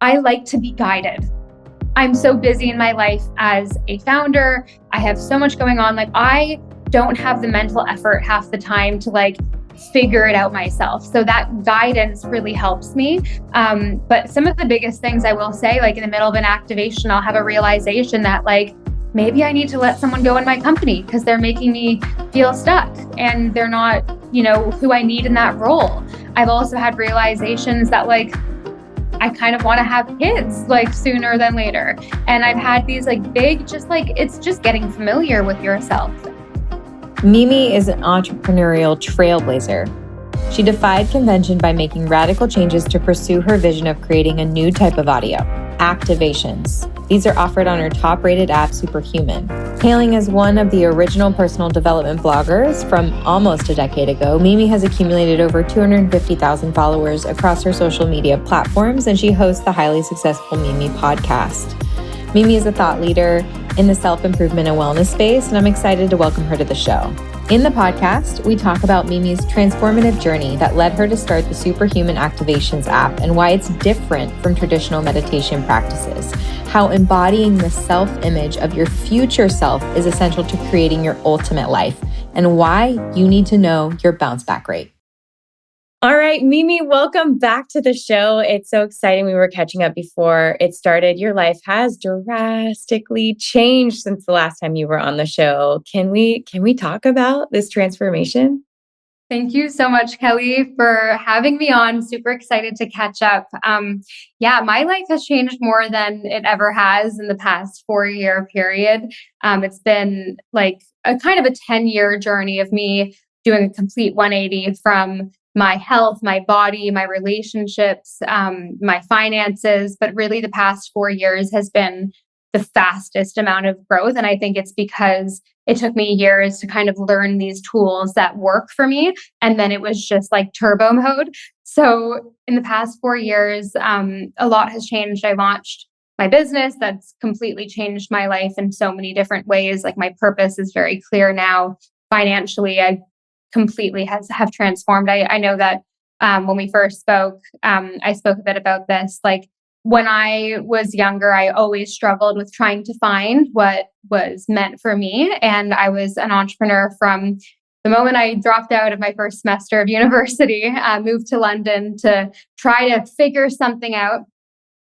I like to be guided. I'm so busy in my life as a founder. I have so much going on. Like, I don't have the mental effort half the time to figure it out myself. So that guidance really helps me. But some of the biggest things I will say, like in the middle of an activation, I'll have a realization that maybe I need to let someone go in my company because they're making me feel stuck and they're not, who I need in that role. I've also had realizations that I kind of want to have kids sooner than later. And I've had these big, it's just getting familiar with yourself. Mimi is an entrepreneurial trailblazer. She defied convention by making radical changes to pursue her vision of creating a new type of audio, activations. These are offered on her top-rated app, Superhuman. Hailing as one of the original personal development bloggers from almost a decade ago, Mimi has accumulated over 250,000 followers across her social media platforms, and she hosts the highly successful Mimi podcast. Mimi is a thought leader in the self-improvement and wellness space, and I'm excited to welcome her to the show. In the podcast, we talk about Mimi's transformative journey that led her to start the Superhuman Activations app and why it's different from traditional meditation practices, how embodying the self-image of your future self is essential to creating your ultimate life, and why you need to know your bounce back rate. All right, Mimi, welcome back to the show. It's so exciting. We were catching up before it started. Your life has drastically changed since the last time you were on the show. Can we talk about this transformation? Thank you so much, Kelly, for having me on. Super excited to catch up. My life has changed more than it ever has in the past 4-year period. It's been a kind of a 10-year journey of me doing a complete 180 from my health, my body, my relationships, my finances. But really the past 4 years has been the fastest amount of growth. And I think it's because it took me years to kind of learn these tools that work for me. And then it was just turbo mode. So in the past 4 years, a lot has changed. I launched my business that's completely changed my life in so many different ways. My purpose is very clear now. Financially, I completely have transformed. I know that when we first spoke, I spoke a bit about this. When I was younger, I always struggled with trying to find what was meant for me. And I was an entrepreneur from the moment I dropped out of my first semester of university, moved to London to try to figure something out.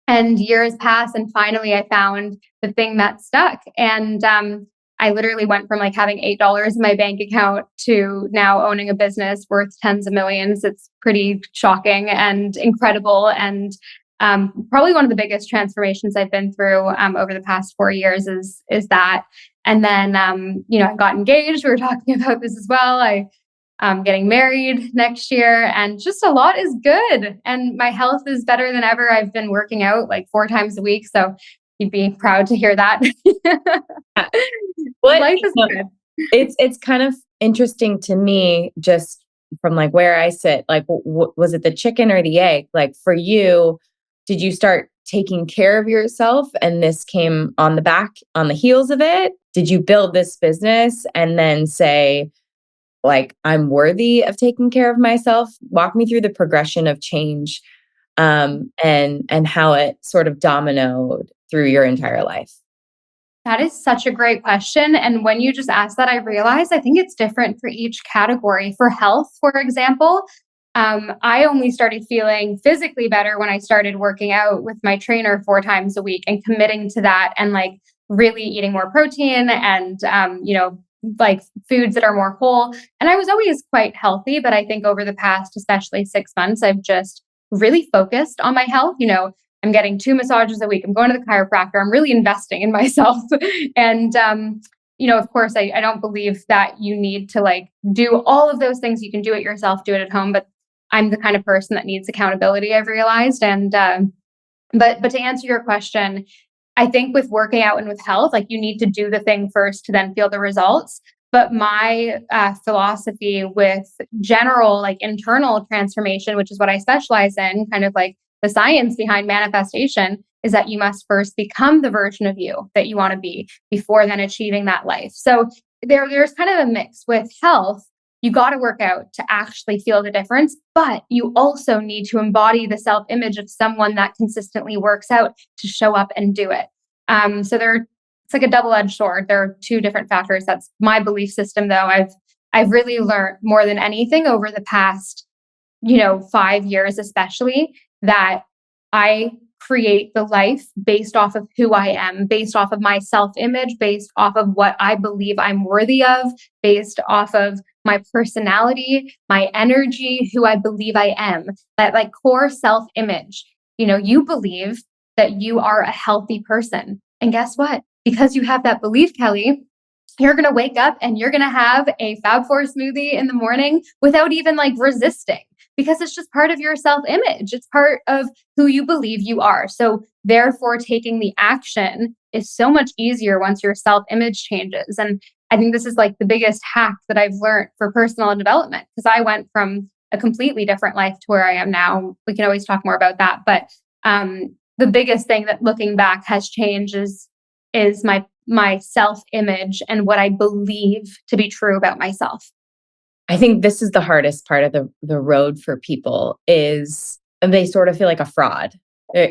And years passed, and finally I found the thing that stuck. And I literally went from having $8 in my bank account to now owning a business worth tens of millions. It's pretty shocking and incredible. And probably one of the biggest transformations I've been through over the past 4 years is that. And then, I got engaged. We were talking about this as well. I'm getting married next year, and just a lot is good. And my health is better than ever. I've been working out 4 times a week. So you'd be proud to hear that. Life is good. It's kind of interesting to me, just from where I sit. Was it the chicken or the egg? For you, did you start taking care of yourself and this came on the heels of it? Did you build this business and then say, I'm worthy of taking care of myself? Walk me through the progression of change and how it sort of dominoed through your entire life. That is such a great question. And when you just asked that, I realized I think it's different for each category. For health, for example, I only started feeling physically better when I started working out with my trainer 4 times a week and committing to that, and really eating more protein and, foods that are more whole. And I was always quite healthy, but I think over the past, especially 6 months, I've just really focused on my health. I'm getting 2 massages a week. I'm going to the chiropractor. I'm really investing in myself. And, of course, I don't believe that you need to do all of those things. You can do it yourself, do it at home. But I'm the kind of person that needs accountability, I've realized. And, but to answer your question, I think with working out and with health, you need to do the thing first to then feel the results. But my philosophy with general, internal transformation, which is what I specialize in, kind of the science behind manifestation, is that you must first become the version of you that you want to be before then achieving that life. So there's kind of a mix with health. You got to work out to actually feel the difference, but you also need to embody the self-image of someone that consistently works out to show up and do it. It's like a double-edged sword. There are two different factors. That's my belief system, though. I've really learned more than anything over the past, 5 years, especially, that I create the life based off of who I am, based off of my self-image, based off of what I believe I'm worthy of, based off of my personality, my energy, who I believe I am. That like core self-image. You believe that you are a healthy person. And guess what? Because you have that belief, Kelly, you're going to wake up and you're going to have a Fab Four smoothie in the morning without even like resisting, because it's just part of your self-image. It's part of who you believe you are. So therefore, taking the action is so much easier once your self-image changes. And I think this is like the biggest hack that I've learned for personal development, because I went from a completely different life to where I am now. We can always talk more about that. But the biggest thing that looking back has changed is my self-image and what I believe to be true about myself. I think this is the hardest part of the road for people is they sort of feel like a fraud.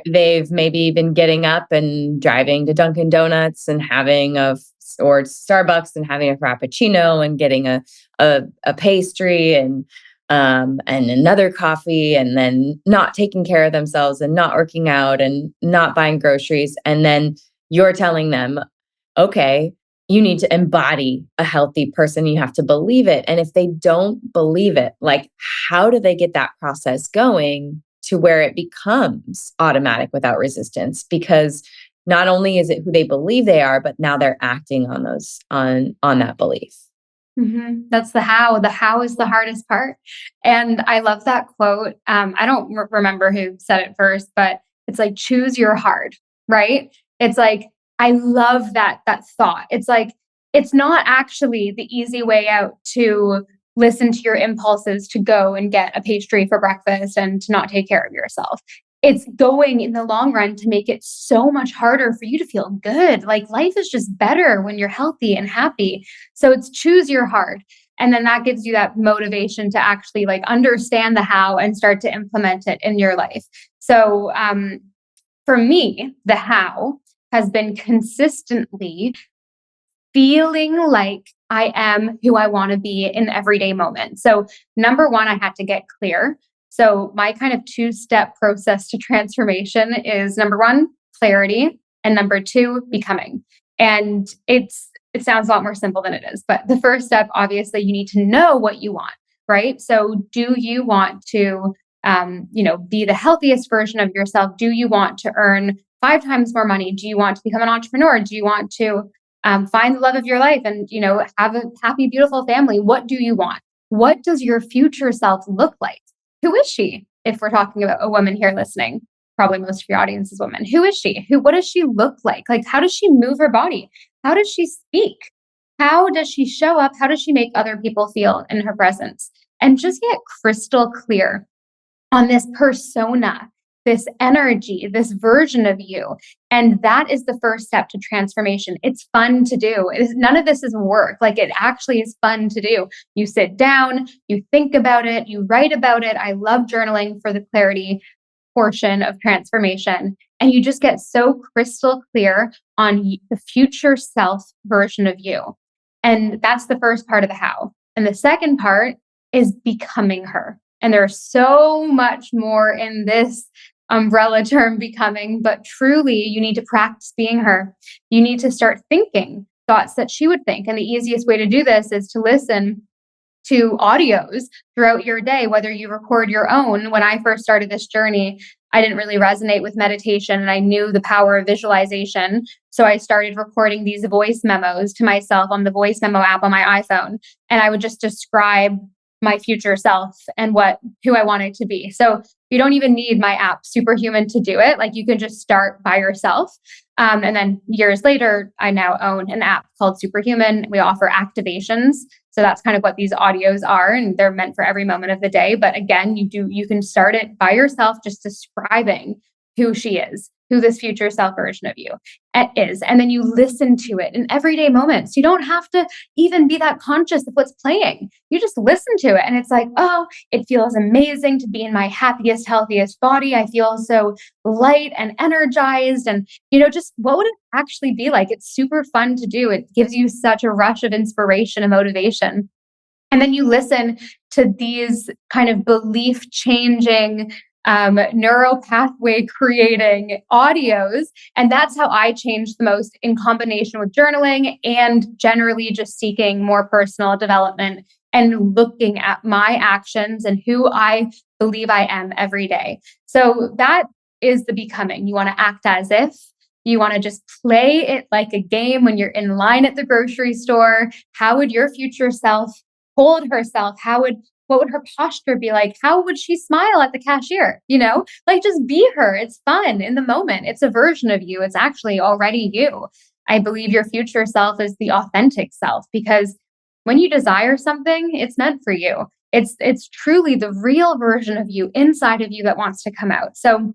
They've maybe been getting up and driving to Dunkin' Donuts and or Starbucks and having a Frappuccino and getting a pastry and another coffee, and then not taking care of themselves and not working out and not buying groceries. And then you're telling them, okay, you need to embody a healthy person. You have to believe it. And if they don't believe it, like, how do they get that process going to where it becomes automatic without resistance? Because not only is it who they believe they are, but now they're acting on that belief. Mm-hmm. That's the how. The how is the hardest part. And I love that quote. I don't remember who said it first, but it's like, choose your hard, right? It's like, I love that thought. It's like, it's not actually the easy way out to listen to your impulses to go and get a pastry for breakfast and to not take care of yourself. It's going in the long run to make it so much harder for you to feel good. Like life is just better when you're healthy and happy. So it's choose your hard. And then that gives you that motivation to actually like understand the how and start to implement it in your life. So for me, the how has been consistently feeling like I am who I want to be in everyday moments. So number one, I had to get clear. So my kind of 2-step process to transformation is number one, clarity, and number two, becoming. And it sounds a lot more simple than it is. But the first step, obviously, you need to know what you want, right? So do you want to, be the healthiest version of yourself? Do you want to earn 5 times more money? Do you want to become an entrepreneur? Do you want to find the love of your life and, have a happy, beautiful family? What do you want? What does your future self look like? Who is she? If we're talking about a woman here listening, probably most of your audience is women. Who is she? What does she look like? Like, how does she move her body? How does she speak? How does she show up? How does she make other people feel in her presence? And just get crystal clear on this persona, this energy, this version of you. And that is the first step to transformation. It's fun to do. None of this is work. Like it actually is fun to do. You sit down, you think about it, you write about it. I love journaling for the clarity portion of transformation. And you just get so crystal clear on the future self version of you. And that's the first part of the how. And the second part is becoming her. And there's so much more in this umbrella term becoming, but truly you need to practice being her. You need to start thinking thoughts that she would think. And the easiest way to do this is to listen to audios throughout your day, whether you record your own. When I first started this journey, I didn't really resonate with meditation and I knew the power of visualization. So I started recording these voice memos to myself on the voice memo app on my iPhone. And I would just describe my future self and who I wanted to be. So you don't even need my app, Superhuman, to do it. Like you can just start by yourself. And then years later, I now own an app called Superhuman. We offer activations. So that's kind of what these audios are. And they're meant for every moment of the day. But again, you can start it by yourself, just describing who she is, who this future self version of you is. And then you listen to it in everyday moments. You don't have to even be that conscious of what's playing. You just listen to it. And it's like, oh, it feels amazing to be in my happiest, healthiest body. I feel so light and energized. And, just what would it actually be like? It's super fun to do. It gives you such a rush of inspiration and motivation. And then you listen to these kind of belief changing, neural pathway creating audios. And that's how I changed the most, in combination with journaling and generally just seeking more personal development and looking at my actions and who I believe I am every day. So that is the becoming. You want to act as if. You want to just play it like a game when you're in line at the grocery store. How would your future self hold herself? What would her posture be like? How would she smile at the cashier? Like, just be her. It's fun in the moment. It's a version of you. It's actually already you. I believe your future self is the authentic self, because when you desire something, it's meant for you. It's truly the real version of you inside of you that wants to come out. So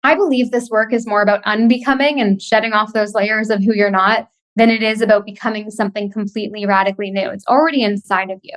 I believe this work is more about unbecoming and shedding off those layers of who you're not than it is about becoming something completely radically new. It's already inside of you.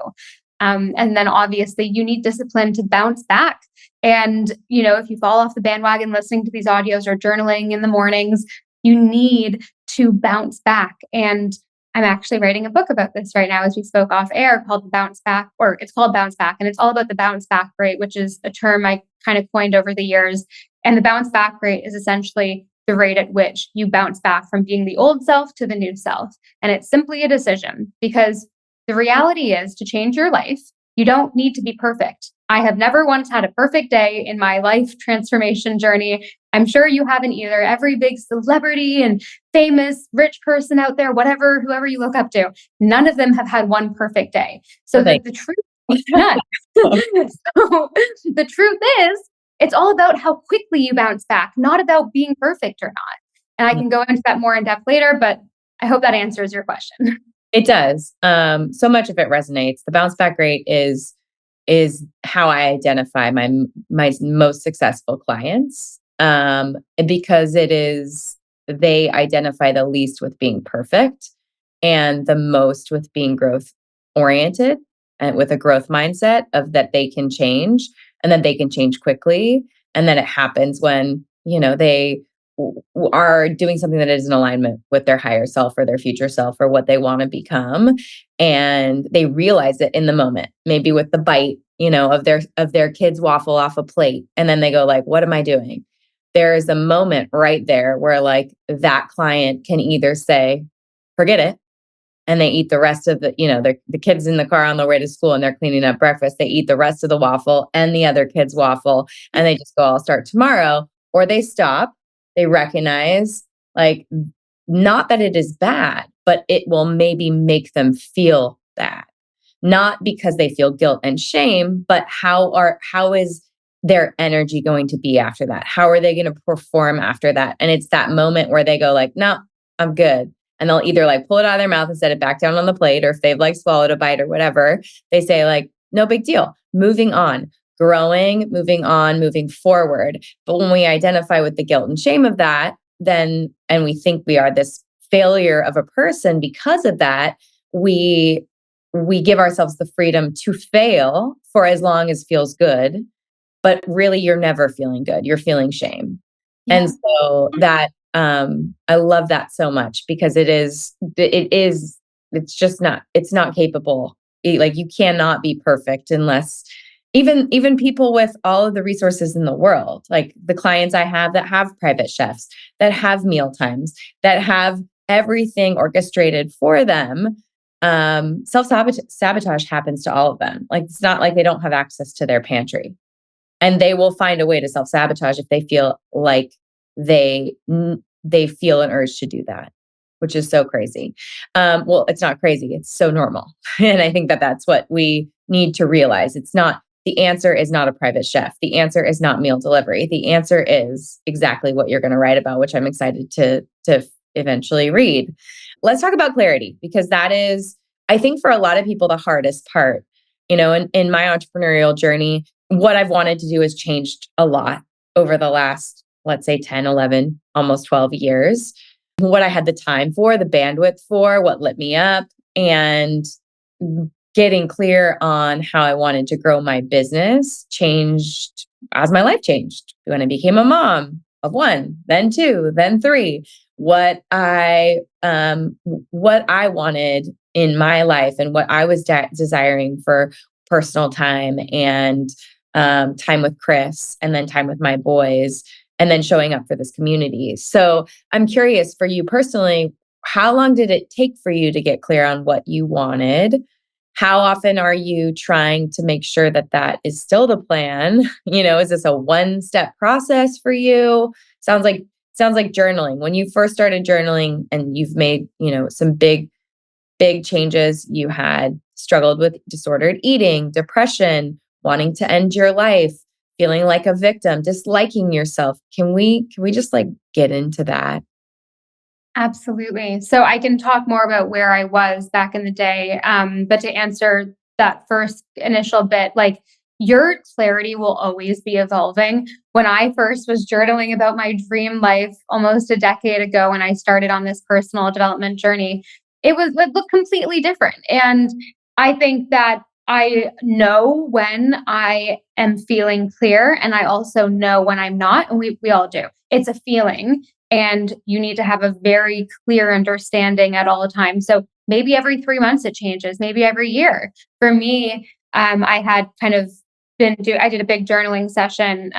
And then obviously you need discipline to bounce back. And, if you fall off the bandwagon listening to these audios or journaling in the mornings, you need to bounce back. And I'm actually writing a book about this right now as we spoke off air, called Bounce Back, or it's called Bounce Back. And it's all about the bounce back rate, which is a term I kind of coined over the years. And the bounce back rate is essentially the rate at which you bounce back from being the old self to the new self. And it's simply a decision, because the reality is, to change your life, you don't need to be perfect. I have never once had a perfect day in my life transformation journey. I'm sure you haven't either. Every big celebrity and famous rich person out there, whoever you look up to, none of them have had one perfect day. So the truth is none. So the truth is, it's all about how quickly you bounce back, not about being perfect or not. And I can go into that more in depth later, but I hope that answers your question. It does. So much of it resonates. The bounce back rate is how I identify my most successful clients, because they identify the least with being perfect and the most with being growth oriented and with a growth mindset of that they can change, and then they can change quickly. And then it happens when, they are doing something that is in alignment with their higher self or their future self or what they want to become. And they realize it in the moment, maybe with the bite, of their kid's waffle off a plate. And then they go like, what am I doing? There is a moment right there where like that client can either say, forget it. And they eat the rest of the kids in the car on the way to school and they're cleaning up breakfast. They eat the rest of the waffle and the other kid's waffle. And they just go, I'll start tomorrow. Or they stop. They recognize, like, not that it is bad, but it will maybe make them feel bad. Not because they feel guilt and shame, but how is their energy going to be after that? How are they going to perform after that? And it's that moment where they go like, no, I'm good. And they'll either like pull it out of their mouth and set it back down on the plate, or if they've like swallowed a bite or whatever, they say like, no big deal, moving on, growing, moving on, moving forward. But when we identify with the guilt and shame of that, then, and we think we are this failure of a person because of that, we give ourselves the freedom to fail for as long as feels good. But really, you're never feeling good. You're feeling shame. Yeah. And so that, I love that so much, because it's not capable. Like, you cannot be perfect unless even people with all of the resources in the world, like the clients I have that have private chefs, that have meal times, that have everything orchestrated for them, self-sabotage happens to all of them. Like, it's not like they don't have access to their pantry, and they will find a way to self-sabotage if they feel like they feel an urge to do that, which is so crazy. Well, it's not crazy. It's so normal. And I think that that's what we need to realize. The answer is not a private chef. The answer is not meal delivery. The answer is exactly what you're going to write about, which I'm excited to eventually read. Let's talk about clarity, because that is, I think, for a lot of people, the hardest part. In my entrepreneurial journey, what I've wanted to do has changed a lot over the last let's say 10, 11, almost 12 years, what I had the time for, the bandwidth for, what lit me up, and getting clear on how I wanted to grow my business changed as my life changed. When I became a mom of one, then two, then three, what I wanted in my life and what I was desiring for personal time and time with Chris, and then time with my boys, and then showing up for this community. So I'm curious for you personally, how long did it take for you to get clear on what you wanted? How often are you trying to make sure that that is still the plan? Is this a one-step process for you? Sounds like journaling. When you first started journaling and you've made, some big changes, you had struggled with disordered eating, depression, wanting to end your life, feeling like a victim, disliking yourself. Can we just get into that? Absolutely. So I can talk more about where I was back in the day. But to answer that first initial bit, like your clarity will always be evolving. When I first was journaling about my dream life almost a decade ago, when I started on this personal development journey, it looked completely different. And I think that I know when I am feeling clear, and I also know when I'm not, and we all do. It's a feeling. And you need to have a very clear understanding at all times. So maybe every 3 months it changes, maybe every year. For me, I had kind of I did a big journaling session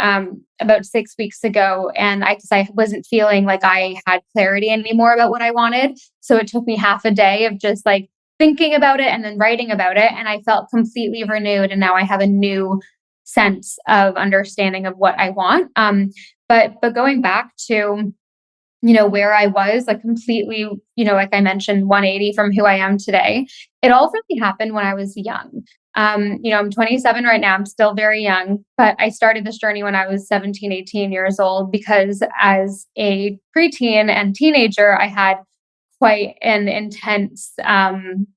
about 6 weeks ago, and I wasn't feeling like I had clarity anymore about what I wanted. So it took me half a day of just like thinking about it and then writing about it. And I felt completely renewed. And now I have a new sense of understanding of what I want. But going back to where I was, like completely, like I mentioned, 180 from who I am today. It all really happened when I was young. I'm 27 right now. I'm still very young, but I started this journey when I was 17, 18 years old, because as a preteen and teenager, I had quite an intense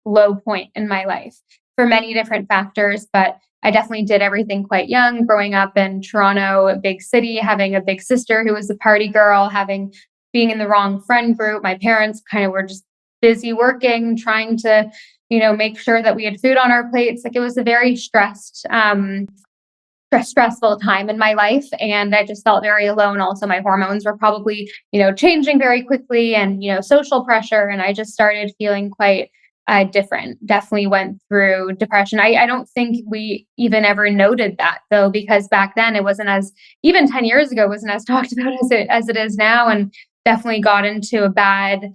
low point in my life for many different factors. But I definitely did everything quite young, growing up in Toronto, a big city, having a big sister who was a party girl, being in the wrong friend group. My parents kind of were just busy working, trying to, make sure that we had food on our plates. Like it was a very stressful time in my life. And I just felt very alone. Also, my hormones were probably, changing very quickly, and, social pressure. And I just started feeling quite different. Definitely went through depression. I don't think we even ever noted that though, because back then it wasn't as, even 10 years ago, wasn't as talked about as it is now. And definitely got into a bad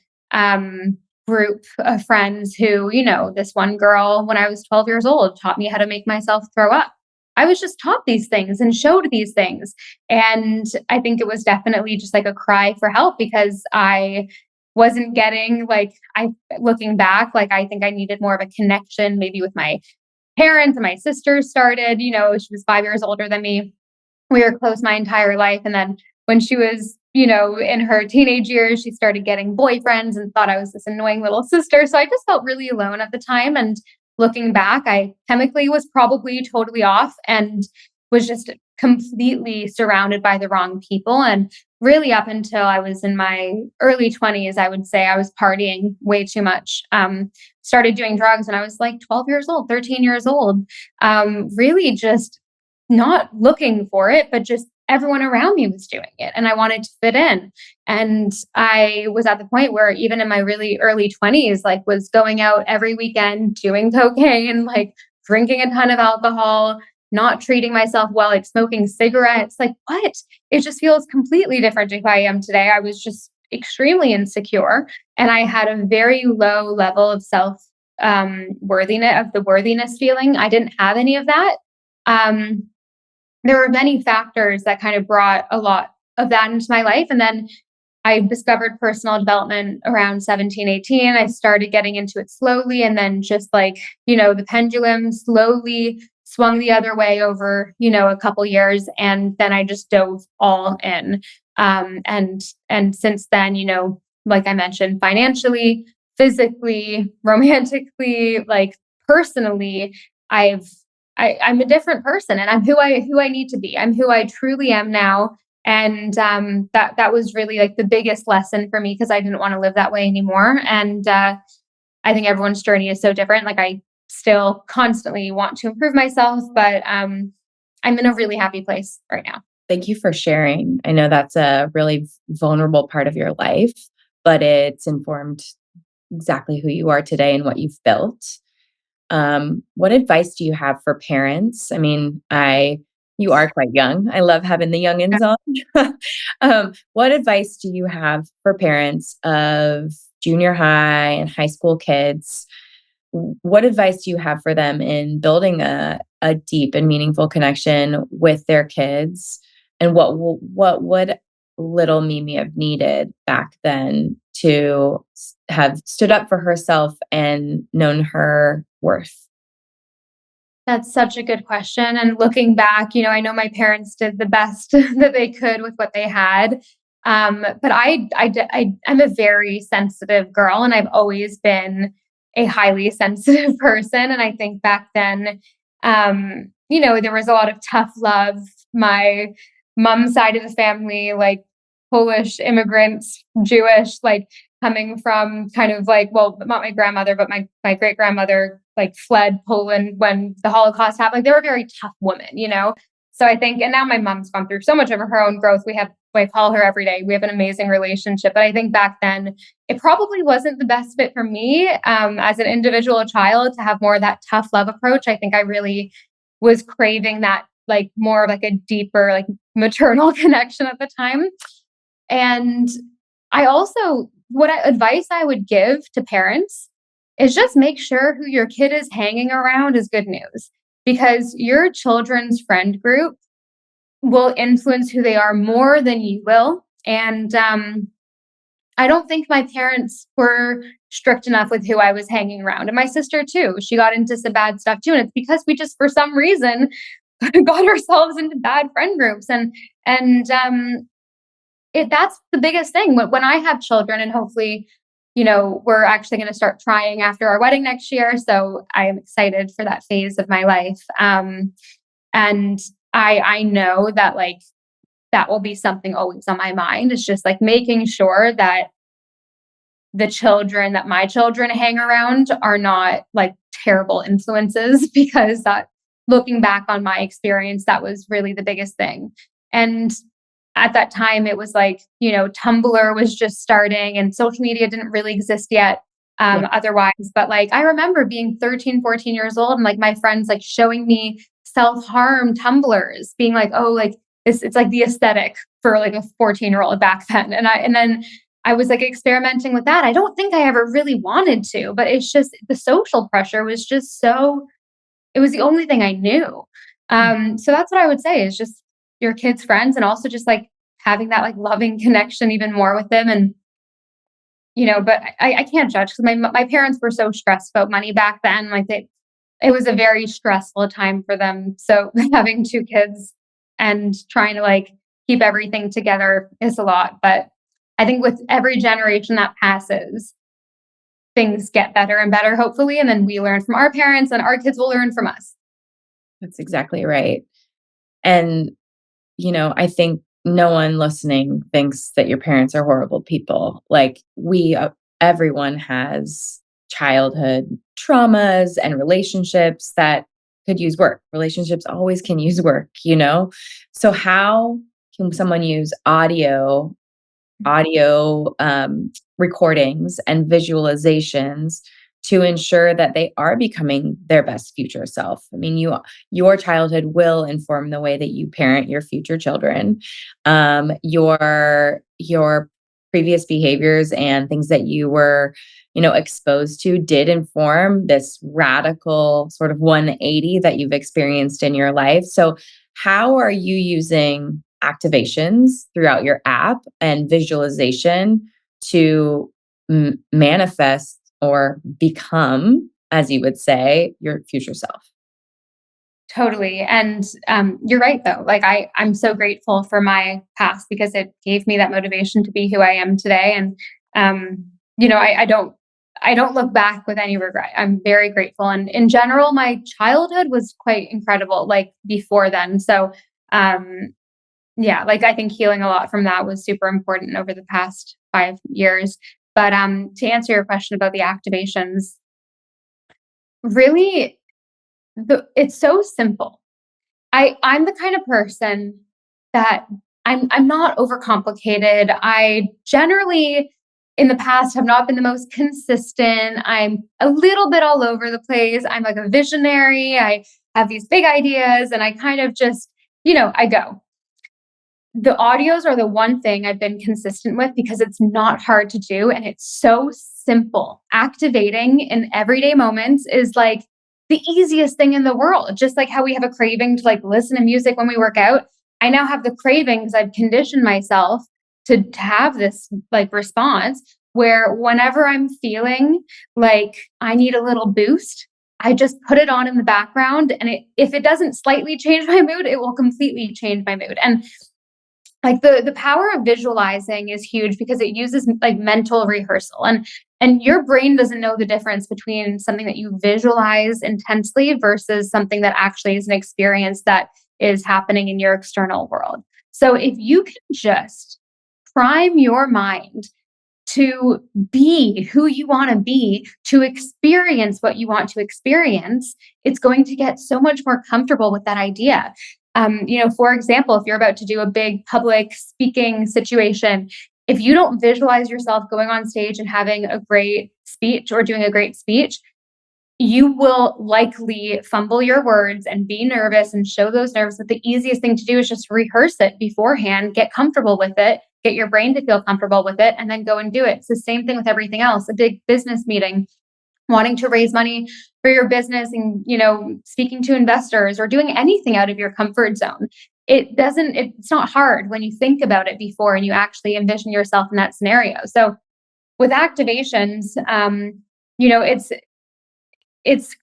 group of friends who, this one girl, when I was 12 years old, taught me how to make myself throw up. I was just taught these things and showed these things. And I think it was definitely just like a cry for help, because I wasn't getting looking back, like I think I needed more of a connection, maybe with my parents. And my sister started, she was 5 years older than me. We were close my entire life. And then when she was, in her teenage years, she started getting boyfriends and thought I was this annoying little sister. So I just felt really alone at the time. And looking back, I chemically was probably totally off and was just completely surrounded by the wrong people. And really, up until I was in my early 20s, I would say I was partying way too much. Started doing drugs when I was like 12 years old, 13 years old. Really just not looking for it, but just everyone around me was doing it and I wanted to fit in. And I was at the point where even in my really early 20s, like was going out every weekend, doing cocaine, like drinking a ton of alcohol, not treating myself well, like smoking cigarettes. Like what? It just feels completely different to who I am today. I was just extremely insecure, and I had a very low level of self worthiness, of the worthiness feeling. I didn't have any of that. There were many factors that kind of brought a lot of that into my life. And then I discovered personal development around 17, 18. I started getting into it slowly. And then just like, the pendulum slowly swung the other way over, a couple years. And then I just dove all in. And since then, like I mentioned, financially, physically, romantically, like personally, I'm a different person, and I'm who I need to be. I'm who I truly am now. And that was really like the biggest lesson for me because I didn't want to live that way anymore. And I think everyone's journey is so different. Like I still constantly want to improve myself, but I'm in a really happy place right now. Thank you for sharing. I know that's a really vulnerable part of your life, but it's informed exactly who you are today and what you've built. What advice do you have for parents? I mean, you are quite young. I love having the youngins on. What advice do you have for parents of junior high and high school kids? What advice do you have for them in building a deep and meaningful connection with their kids? And what would little Mimi have needed back then to have stood up for herself and known her worth? That's such a good question. And looking back, I know my parents did the best that they could with what they had. But I'm a very sensitive girl, and I've always been a highly sensitive person. And I think back then, there was a lot of tough love. My mom's side of the family, like Polish immigrants, Jewish, like coming from kind of like, well, not my grandmother, but my great grandmother like fled Poland when the Holocaust happened. Like they were a very tough women. So I think, and now my mom's gone through so much of her own growth. I call her every day. We have an amazing relationship. But I think back then it probably wasn't the best fit for me as an individual child to have more of that tough love approach. I think I really was craving that like more of like a deeper, like maternal connection at the time. And I also, advice I would give to parents is just make sure who your kid is hanging around is good news because your children's friend group will influence who they are more than you will. And I don't think my parents were strict enough with who I was hanging around. And my sister, too, she got into some bad stuff, too. And it's because we just, for some reason, got ourselves into bad friend groups. And that's the biggest thing. When I have children, and hopefully, we're actually going to start trying after our wedding next year. So I am excited for that phase of my life. And I know that like that will be something always on my mind. It's just like making sure that the children that my children hang around are not like terrible influences because that looking back on my experience, that was really the biggest thing. And at that time, it was like, Tumblr was just starting and social media didn't really exist yet. Otherwise, but like, I remember being 13, 14 years old and like my friends like showing me self-harm Tumblrs being like, oh, like it's like the aesthetic for like a 14-year-old back then. And then I was like experimenting with that. I don't think I ever really wanted to, but it's just the social pressure was just it was the only thing I knew. So that's what I would say is just your kids' friends and also just like having that like loving connection even more with them. And, but I can't judge because my parents were so stressed about money back then. Like it was a very stressful time for them. So having two kids and trying to like keep everything together is a lot. But I think with every generation that passes, things get better and better, hopefully. And then we learn from our parents and our kids will learn from us. That's exactly right. And, I think no one listening thinks that your parents are horrible people. Like everyone has childhood traumas and relationships that could use work. Relationships always can use work. So how can someone use audio recordings and visualizations to ensure that they are becoming their best future self? I mean, your childhood will inform the way that you parent your future children. Your previous behaviors and things that you were, exposed to did inform this radical sort of 180 that you've experienced in your life. So how are you using activations throughout your app and visualization to manifest or become, as you would say, your future self? Totally. And you're right, though. Like I'm so grateful for my past because it gave me that motivation to be who I am today. And I don't look back with any regret. I'm very grateful. And in general, my childhood was quite incredible, like before then. So Yeah, like I think healing a lot from that was super important over the past 5 years. But to answer your question about the activations, really, it's so simple. I'm the kind of person that I'm not overcomplicated. I generally in the past have not been the most consistent. I'm a little bit all over the place. I'm like a visionary. I have these big ideas and I kind of just, I go. The audios are the one thing I've been consistent with because it's not hard to do and it's so simple. Activating in everyday moments is like the easiest thing in the world. Just like how we have a craving to like listen to music when we work out, I now have the craving because I've conditioned myself to have this like response where whenever I'm feeling like I need a little boost, I just put it on in the background and if it doesn't slightly change my mood, it will completely change my mood. And like the power of visualizing is huge because it uses like mental rehearsal and your brain doesn't know the difference between something that you visualize intensely versus something that actually is an experience that is happening in your external world. So if you can just prime your mind to be who you want to be, to experience what you want to experience, it's going to get so much more comfortable with that idea. For example, if you're about to do a big public speaking situation, if you don't visualize yourself going on stage and having a great speech or doing a great speech, you will likely fumble your words and be nervous and show those nerves. But the easiest thing to do is just rehearse it beforehand, get comfortable with it, get your brain to feel comfortable with it, and then go and do it. It's the same thing with everything else. A big business meeting, wanting to raise money for your business and, speaking to investors or doing anything out of your comfort zone. It's not hard when you think about it before and you actually envision yourself in that scenario. So with activations, it's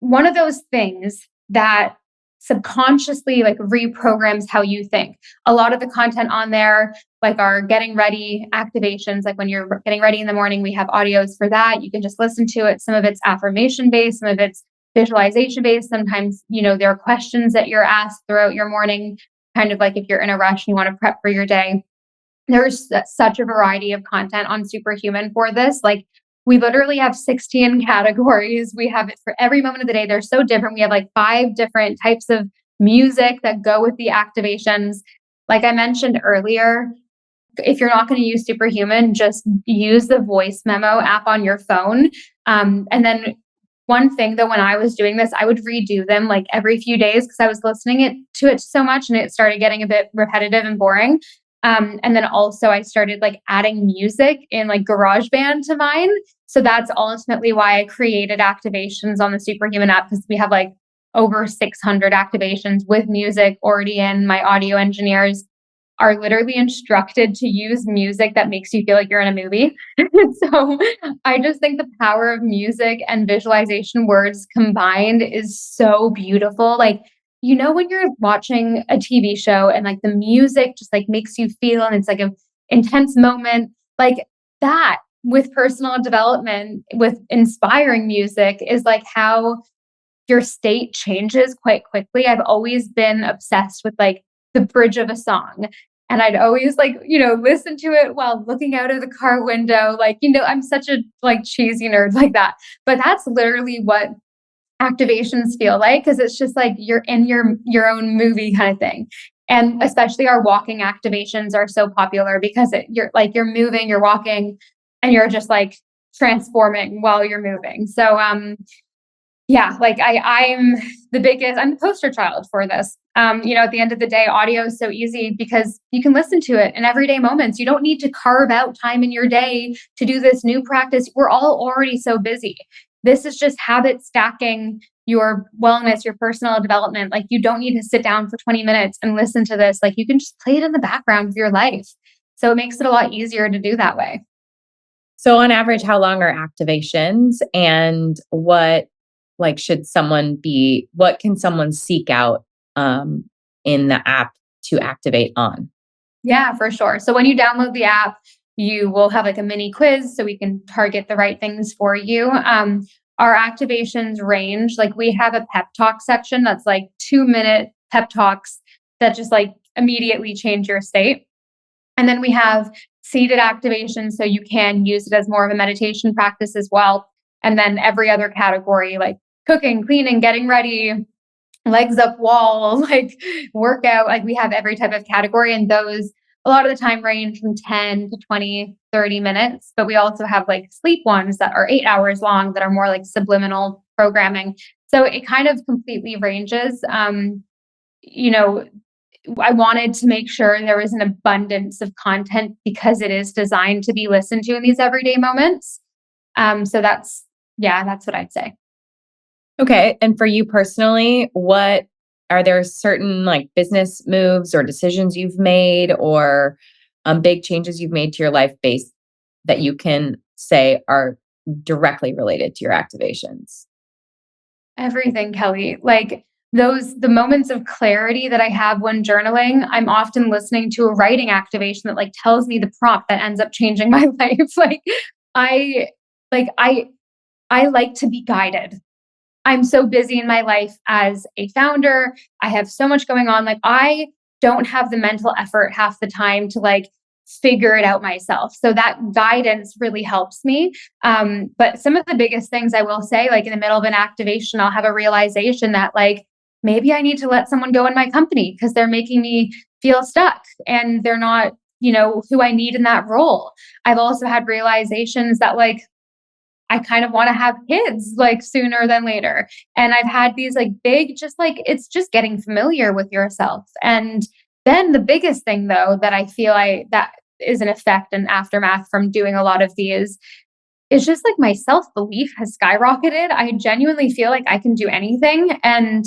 one of those things that subconsciously like reprograms how you think. A lot of the content on there, like our getting ready activations, like when you're getting ready in the morning, we have audios for that. You can just listen to it. Some of it's affirmation based, some of it's visualization based. Sometimes, there are questions that you're asked throughout your morning, kind of like if you're in a rush and you want to prep for your day. There's such a variety of content on Superhuman for this. Like we literally have 16 categories. We have it for every moment of the day. They're so different. We have like 5 different types of music that go with the activations. Like I mentioned earlier, if you're not going to use Superhuman, just use the voice memo app on your phone. And then one thing though, when I was doing this, I would redo them like every few days because I was listening to it so much and it started getting a bit repetitive and boring. And then also I started like adding music in like GarageBand to mine. So that's ultimately why I created activations on the Superhuman app because we have like over 600 activations with music already in. My audio engineers are literally instructed to use music that makes you feel like you're in a movie. So I just think the power of music and visualization words combined is so beautiful. Like, when you're watching a TV show and like the music just like makes you feel and it's like an intense moment, like that with personal development, with inspiring music is like how your state changes quite quickly. I've always been obsessed with like the bridge of a song. And I'd always like, listen to it while looking out of the car window. Like, I'm such a like cheesy nerd like that. But that's literally what activations feel like because it's just like you're in your own movie kind of thing. And especially our walking activations are so popular because you're moving, you're walking, and you're just like transforming while you're moving. So yeah, like I'm the poster child for this. At the end of the day, audio is so easy because you can listen to it in everyday moments. You don't need to carve out time in your day to do this new practice. We're all already so busy. This is just habit stacking your wellness, your personal development. Like you don't need to sit down for 20 minutes and listen to this. Like you can just play it in the background of your life. So it makes it a lot easier to do that way. So on average, how long are activations and what can someone seek out in the app to activate on? Yeah, for sure. So when you download the app, you will have like a mini quiz so we can target the right things for you. Our activations range, like we have a pep talk section that's like 2-minute pep talks that just like immediately change your state. And then we have seated activation, so you can use it as more of a meditation practice as well. And then every other category, like cooking, cleaning, getting ready, legs up wall, like workout, like we have every type of category. And those a lot of the time range from 10 to 20, 30 minutes. But we also have like sleep ones that are 8 hours long that are more like subliminal programming. So it kind of completely ranges. You know, I wanted to make sure there was an abundance of content because it is designed to be listened to in these everyday moments. So that's what I'd say. Okay. And for you personally, what are there certain like business moves or decisions you've made or big changes you've made to your life base that you can say are directly related to your activations? Everything, Kelly. Like the moments of clarity that I have when journaling, I'm often listening to a writing activation that like tells me the prompt that ends up changing my life. I like I like to be guided. I'm so busy in my life as a founder. I have so much going on. Like I don't have the mental effort half the time to like figure it out myself. So that guidance really helps me. But some of the biggest things I will say, like in the middle of an activation, I'll have a realization that like maybe I need to let someone go in my company because they're making me feel stuck and they're not, who I need in that role. I've also had realizations that like I kind of want to have kids like sooner than later. And I've had these like big, just like it's just getting familiar with yourself. And then the biggest thing though that I feel that is an effect and aftermath from doing a lot of these is just like my self-belief has skyrocketed. I genuinely feel like I can do anything. And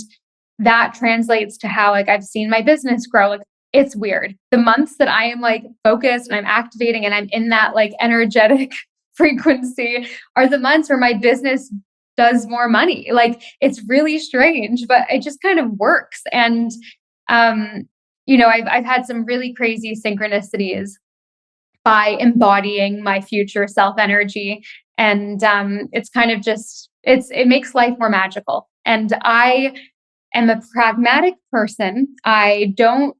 that translates to how like I've seen my business grow. Like it's weird. The months that I am like focused and I'm activating and I'm in that like energetic frequency are the months where my business does more money. Like it's really strange, but it just kind of works. And I've had some really crazy synchronicities by embodying my future self energy. And it's kind of just it makes life more magical. And I am a pragmatic person. I don't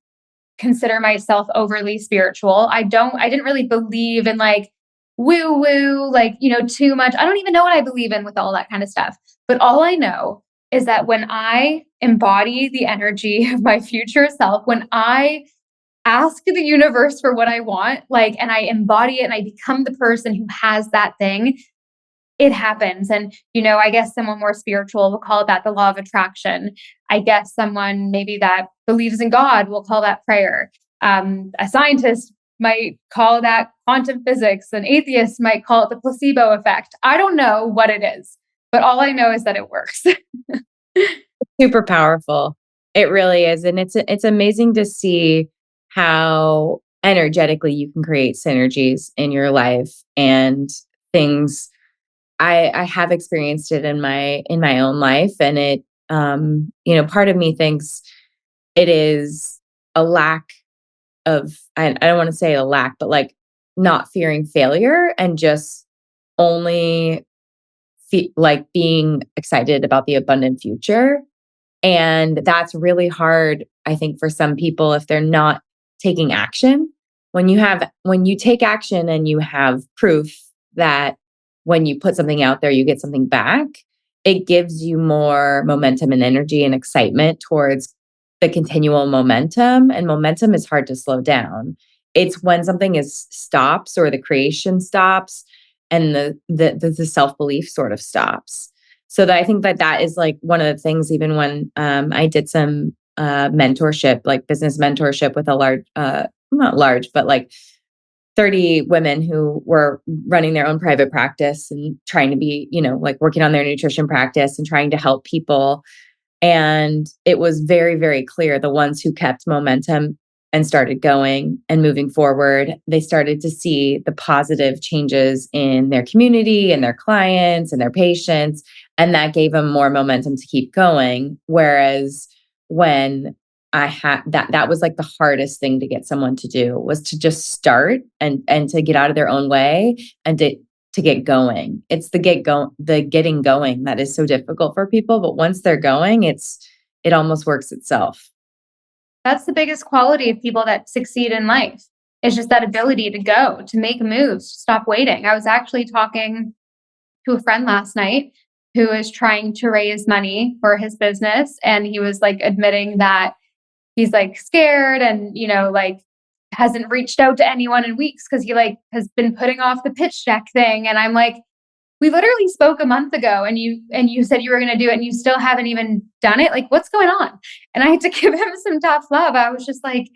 consider myself overly spiritual. I didn't really believe in like woo woo, like, too much. I don't even know what I believe in with all that kind of stuff. But all I know is that when I embody the energy of my future self, when I ask the universe for what I want, like, and I embody it and I become the person who has that thing, it happens. And, I guess someone more spiritual will call that the law of attraction. I guess someone maybe that believes in God will call that prayer. A scientist might call that quantum physics. An atheist might call it the placebo effect. I don't know what it is, but all I know is that it works. Super powerful. It really is. And it's amazing to see how energetically you can create synergies in your life and things. I have experienced it in my own life. And it, part of me thinks it is a lack of, I don't want to say a lack, but like not fearing failure and just only like being excited about the abundant future. And that's really hard, I think, for some people if they're not taking action. When you take action and you have proof that when you put something out there, you get something back, it gives you more momentum and energy and excitement towards the continual momentum. And momentum is hard to slow down. It's when something stops or the creation stops and the self-belief sort of stops. So I think that is like one of the things, even when I did some mentorship, like business mentorship with a large, not large, but like 30 women who were running their own private practice and trying to be, like working on their nutrition practice and trying to help people. And it was very, very clear the ones who kept momentum and started going and moving forward, they started to see the positive changes in their community and their clients and their patients. And that gave them more momentum to keep going. Whereas when I had that was like the hardest thing to get someone to do was to just start and to get out of their own way and to get going. It's the getting going that is so difficult for people. But once they're going, it almost works itself. That's the biggest quality of people that succeed in life. It's just that ability to go, to make moves, to stop waiting. I was actually talking to a friend last night who is trying to raise money for his business. And he was like admitting that he's like scared and, like hasn't reached out to anyone in weeks because he like has been putting off the pitch deck thing. And I'm like, we literally spoke a month ago and you said you were going to do it and you still haven't even done it. Like, what's going on? And I had to give him some tough love. I was just like,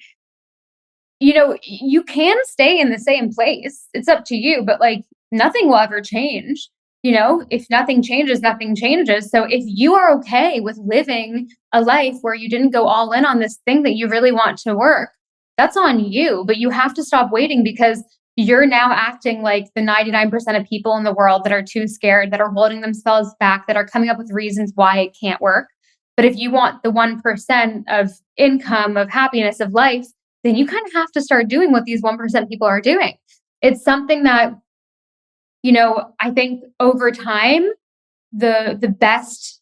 you can stay in the same place. It's up to you, but like nothing will ever change. If nothing changes, nothing changes. So if you are okay with living a life where you didn't go all in on this thing that you really want to work, that's on you. But you have to stop waiting because you're now acting like the 99% of people in the world that are too scared, that are holding themselves back, that are coming up with reasons why it can't work. But if you want the 1% of income, of happiness, of life, then you kind of have to start doing what these 1% people are doing. It's something that, I think over time, the best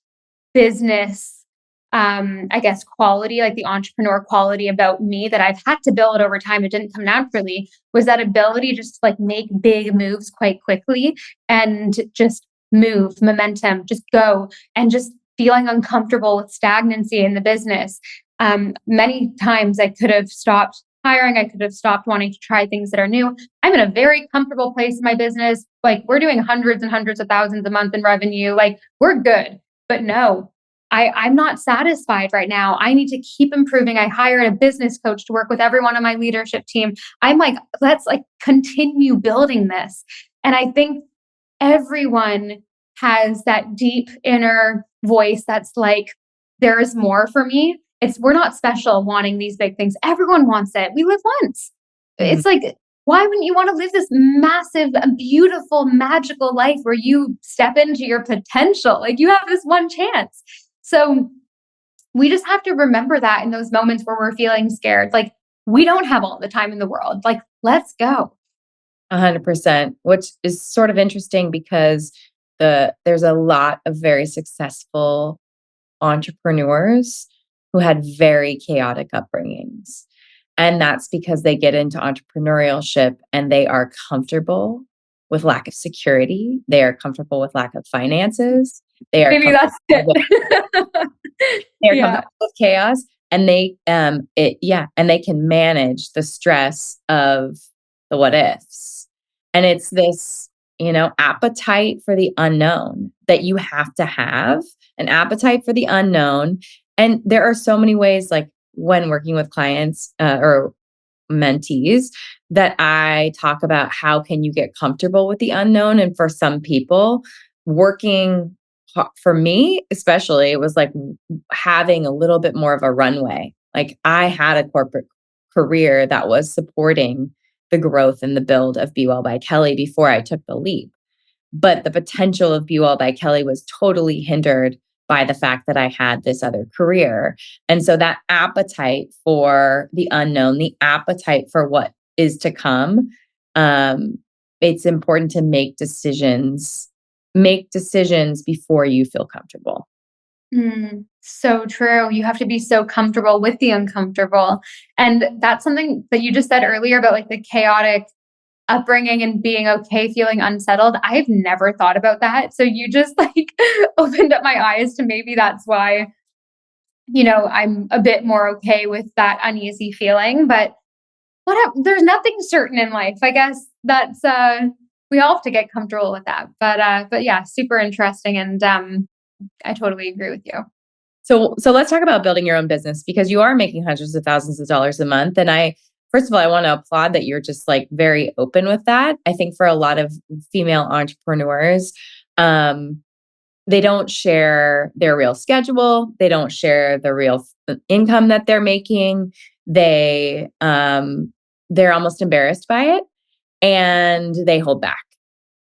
business, I guess, quality, like the entrepreneur quality about me that I've had to build over time, it didn't come naturally, was that ability just to like make big moves quite quickly and just move, momentum, just go, and just feeling uncomfortable with stagnancy in the business. Many times I could have stopped hiring. I could have stopped wanting to try things that are new. I'm in a very comfortable place in my business. Like we're doing hundreds and hundreds of thousands a month in revenue. Like we're good. But no, I'm not satisfied right now. I need to keep improving. I hired a business coach to work with everyone on my leadership team. I'm like, let's like continue building this. And I think everyone has that deep inner voice that's like, there is more for me. We're not special wanting these big things. Everyone wants it. We live once. Mhm. It's like, why wouldn't you want to live this massive, beautiful, magical life where you step into your potential? Like you have this one chance. So we just have to remember that in those moments where we're feeling scared. Like we don't have all the time in the world. Like, let's go. 100%, which is sort of interesting because there's a lot of very successful entrepreneurs who had very chaotic upbringings. And that's because they get into entrepreneurship and they are comfortable with lack of security. They are comfortable with lack of finances. They are Maybe that's comfortable with, it. they're Yeah. comfortable with chaos, and and they can manage the stress of the what ifs. And it's this, appetite for the unknown that you have to have, an appetite for the unknown. And there are so many ways, like when working with clients or mentees, that I talk about how can you get comfortable with the unknown. And for some people, working for me, especially, it was like having a little bit more of a runway. Like I had a corporate career that was supporting the growth and the build of Be Well by Kelly before I took the leap. But the potential of Be Well by Kelly was totally hindered by the fact that I had this other career. And so that appetite for the unknown, the appetite for what is to come, it's important to make decisions before you feel comfortable. So true. You have to be so comfortable with the uncomfortable. And that's something that you just said earlier about like the chaotic upbringing and being okay feeling unsettled. I've never thought about that. So you just like opened up my eyes to maybe that's why, I'm a bit more okay with that uneasy feeling. But there's nothing certain in life. I guess that's we all have to get comfortable with that. But yeah, super interesting and I totally agree with you. So let's talk about building your own business, because you are making hundreds of thousands of dollars a month. And first of all, I want to applaud that you're just like very open with that. I think for a lot of female entrepreneurs, they don't share their real schedule. They don't share the real income that they're making. They're almost embarrassed by it and they hold back.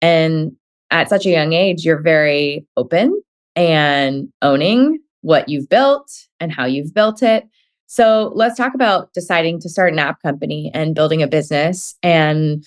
And at such a young age, you're very open and owning what you've built and how you've built it. So let's talk about deciding to start an app company and building a business, and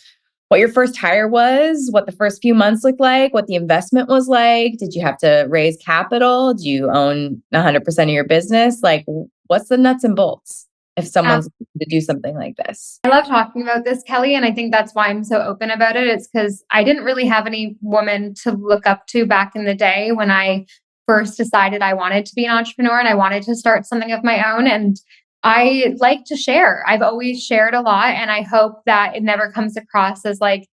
what your first hire was, what the first few months looked like, what the investment was like. Did you have to raise capital? Do you own 100% of your business? Like, what's the nuts and bolts? if someone's looking to do something like this? I love talking about this, Kelly, and I think that's why I'm so open about it. It's because I didn't really have any woman to look up to back in the day when I first decided I wanted to be an entrepreneur and I wanted to start something of my own. And I like to share. I've always shared a lot, and I hope that it never comes across as like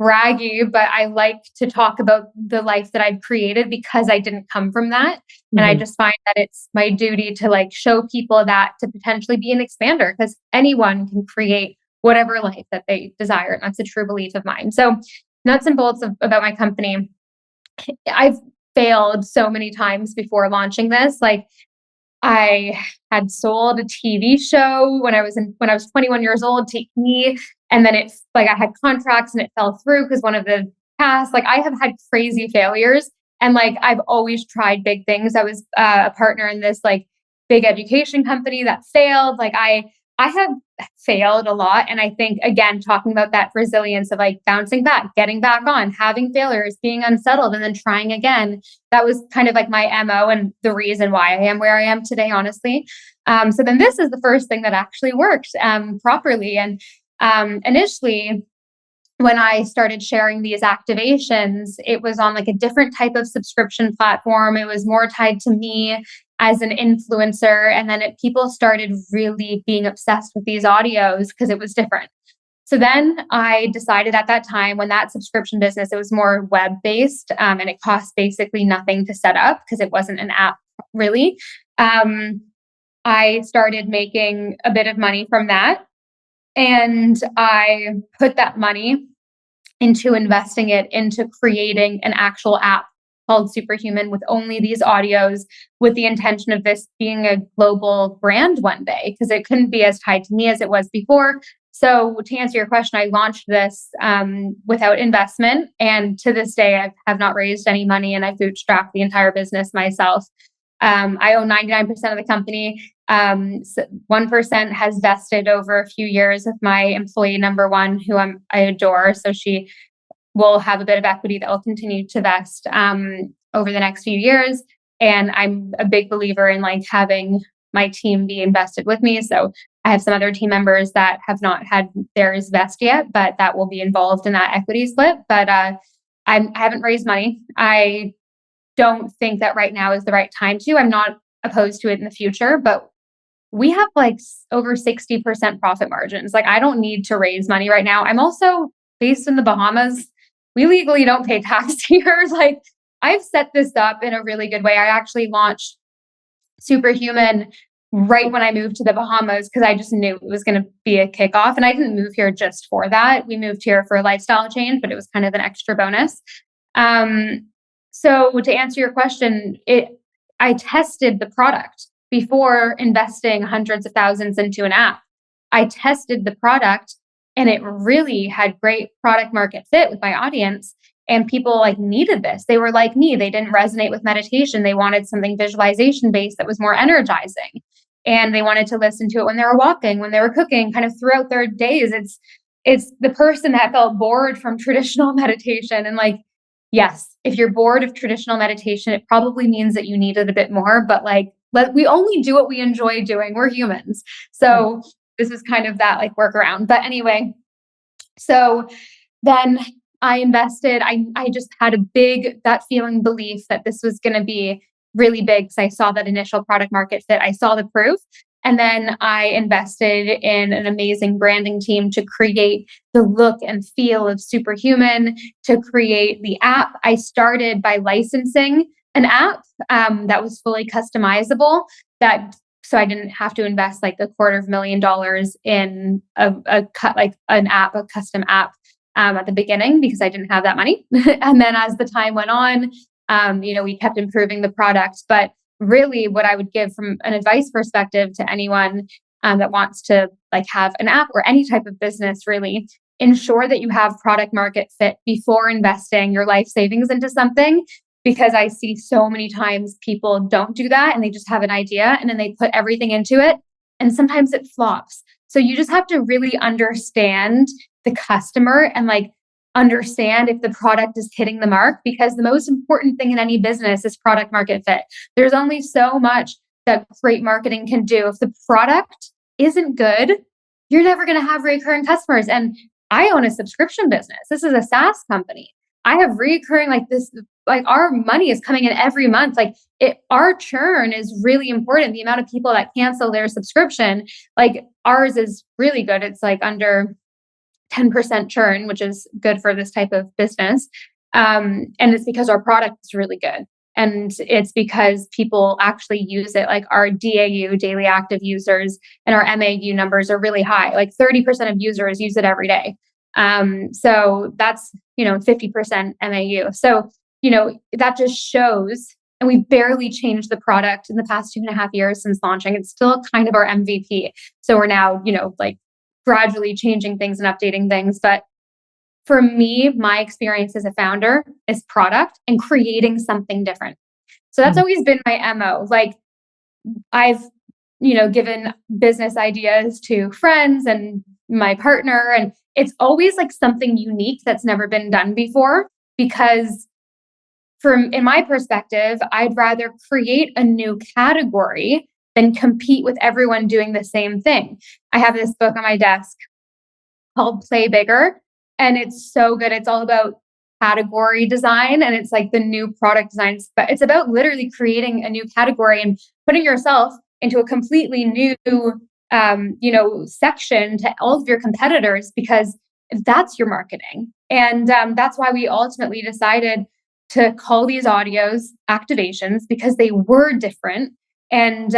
braggy, but I like to talk about the life that I've created because I didn't come from that. And I just find that it's my duty to like show people that to potentially be an expander because anyone can create whatever life that they desire. And that's a true belief of mine. So, nuts and bolts about my company. I've failed so many times before launching this. Like, I had sold a TV show when I was 21 years old to me, and then it's like I had contracts and it fell through because one of the cast, like I have had crazy failures, and like I've always tried big things. I was a partner in this like big education company that failed. Like I have failed a lot, and I think again talking about that resilience of like bouncing back, getting back on, having failures, being unsettled, and then trying again. That was kind of like my MO and the reason why I am where I am today, honestly. So then this is the first thing that actually worked properly. And initially, when I started sharing these activations, it was on like a different type of subscription platform. It was more tied to me as an influencer. And then people started really being obsessed with these audios because it was different. So then I decided at that time when that subscription business, it was more web based and it cost basically nothing to set up because it wasn't an app really. I started making a bit of money from that. And I put that money into investing it into creating an actual app called Superhuman with only these audios, with the intention of this being a global brand one day, because it couldn't be as tied to me as it was before. So to answer your question, I launched this without investment. And to this day, I have not raised any money, and I bootstrapped the entire business myself. I own 99% of the company. 1% has vested over a few years with my employee number one, who I adore. So she will have a bit of equity that will continue to vest over the next few years. And I'm a big believer in like having my team be invested with me. So I have some other team members that have not had theirs vest yet, but that will be involved in that equity split. But I haven't raised money. I don't think that right now is the right time to. I'm not opposed to it in the future, but we have like over 60% profit margins. Like I don't need to raise money right now. I'm also based in the Bahamas. We legally don't pay tax here. Like I've set this up in a really good way. I actually launched Superhuman right when I moved to the Bahamas because I just knew it was going to be a kickoff. And I didn't move here just for that. We moved here for a lifestyle change, but it was kind of an extra bonus. So to answer your question, I tested the product before investing hundreds of thousands into an app. I tested the product and it really had great product market fit with my audience. And people like needed this. They were like me. They didn't resonate with meditation. They wanted something visualization based that was more energizing. And they wanted to listen to it when they were walking, when they were cooking, kind of throughout their days. It's the person that felt bored from traditional meditation. And like, yes, if you're bored of traditional meditation, it probably means that you need it a bit more. But like, we only do what we enjoy doing. We're humans. So this is kind of that like workaround. But anyway, so then I invested. I just had that feeling belief that this was going to be really big because I saw that initial product market fit. I saw the proof. And then I invested in an amazing branding team to create the look and feel of Superhuman, to create the app. I started by licensing an app that was fully customizable, so I didn't have to invest like $250,000 in a custom app at the beginning because I didn't have that money. And then as the time went on, we kept improving the product. But really what I would give from an advice perspective to anyone that wants to like have an app or any type of business, really ensure that you have product market fit before investing your life savings into something. Because I see so many times people don't do that and they just have an idea and then they put everything into it and sometimes it flops. So you just have to really understand the customer and like understand if the product is hitting the mark, because the most important thing in any business is product market fit. There's only so much that great marketing can do. If the product isn't good, you're never going to have recurring customers. And I own a subscription business. This is a SaaS company. I have recurring like this, like our money is coming in every month. Like our churn is really important. The amount of people that cancel their subscription, like ours is really good. It's like under 10% churn, which is good for this type of business. And it's because our product is really good. And it's because people actually use it. Like our DAU, daily active users, and our MAU numbers are really high. Like 30% of users use it every day. So that's, 50% MAU. So, that just shows, and we barely changed the product in the past 2.5 years since launching. It's still kind of our MVP. So we're now, like gradually changing things and updating things. But for me, my experience as a founder is product and creating something different. So that's always been my MO. Like I've, given business ideas to friends and my partner, and it's always like something unique that's never been done before. Because in my perspective, I'd rather create a new category than compete with everyone doing the same thing. I have this book on my desk called Play Bigger, and it's so good. It's all about category design, and it's like the new product designs, but it's about literally creating a new category and putting yourself into a completely new, section to all of your competitors, because that's your marketing. And that's why we ultimately decided to call these audios activations, because they were different. And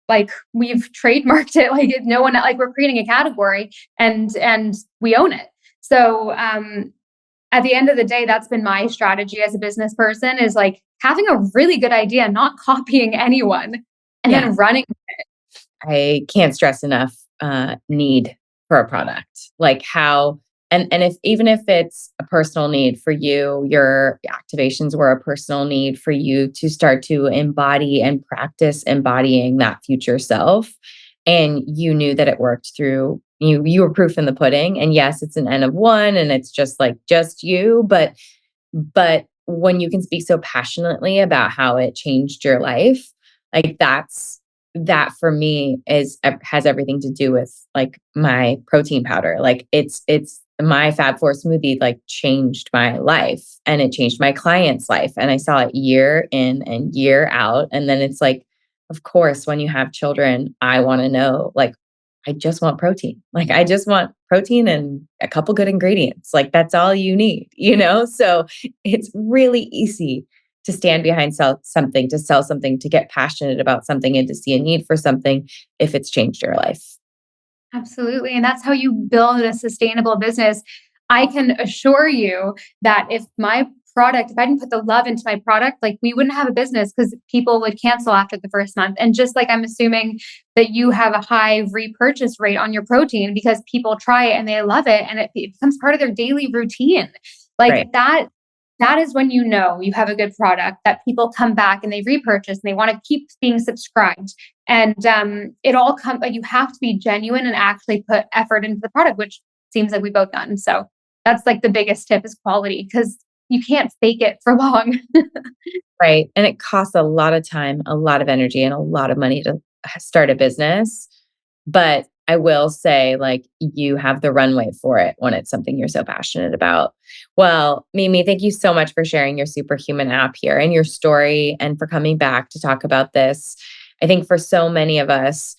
like we've trademarked it, like no one, like we're creating a category and we own it. So at the end of the day, that's been my strategy as a business person, is like having a really good idea, not copying anyone, and then running. I can't stress enough need for a product. Like how, and if even if it's a personal need for you, your activations were a personal need for you to start to embody and practice embodying that future self. And you knew that it worked through you were proof in the pudding. And yes, it's an N of one and it's just you, but when you can speak so passionately about how it changed your life, like that for me has everything to do with like my protein powder. Like it's my Fab4 smoothie like changed my life, and it changed my client's life. And I saw it year in and year out. And then it's like, of course, when you have children, I want to know, like, I just want protein. Like, I just want protein and a couple good ingredients. Like, that's all you need, So it's really easy to stand behind something, to sell something, to get passionate about something, and to see a need for something if it's changed your life. Absolutely. And that's how you build a sustainable business. I can assure you that if I didn't put the love into my product, like we wouldn't have a business, because people would cancel after the first month. And just like I'm assuming that you have a high repurchase rate on your protein because people try it and they love it and it becomes part of their daily routine. Like that is when you have a good product, that people come back and they repurchase and they want to keep being subscribed. And it all comes, like you have to be genuine and actually put effort into the product, which seems like we've both done. So that's like the biggest tip, is quality, because you can't fake it for long. Right. And it costs a lot of time, a lot of energy, and a lot of money to start a business. But I will say, like, you have the runway for it when it's something you're so passionate about. Well, Mimi, thank you so much for sharing your Superhuman app here and your story, and for coming back to talk about this. I think for so many of us,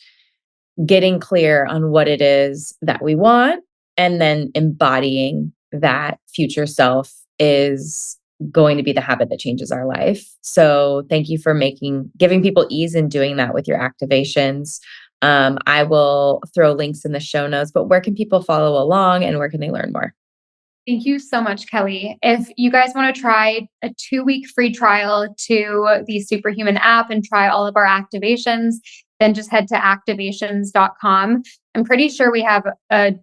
getting clear on what it is that we want and then embodying that future self is going to be the habit that changes our life. So thank you for giving people ease in doing that with your activations. I will throw links in the show notes, but where can people follow along and where can they learn more? Thank you so much, Kelly. If you guys want to try a 2-week free trial to the Superhuman app and try all of our activations, then just head to activations.com. I'm pretty sure we have a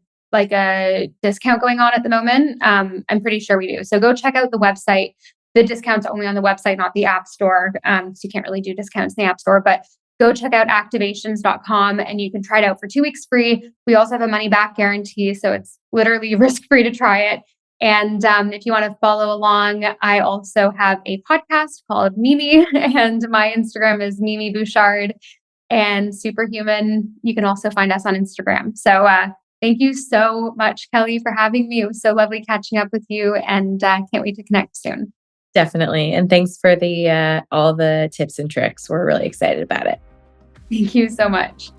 discount going on at the moment. I'm pretty sure we do. So go check out the website. The discount's only on the website, not the app store. So you can't really do discounts in the app store, but go check out activations.com and you can try it out for 2 weeks free. We also have a money back guarantee, so it's literally risk-free to try it. And if you want to follow along, I also have a podcast called Mimi, and my Instagram is Mimi Bouchard. And Superhuman, you can also find us on Instagram. So thank you so much, Kelly, for having me. It was so lovely catching up with you, and can't wait to connect soon. Definitely. And thanks for the all the tips and tricks. We're really excited about it. Thank you so much.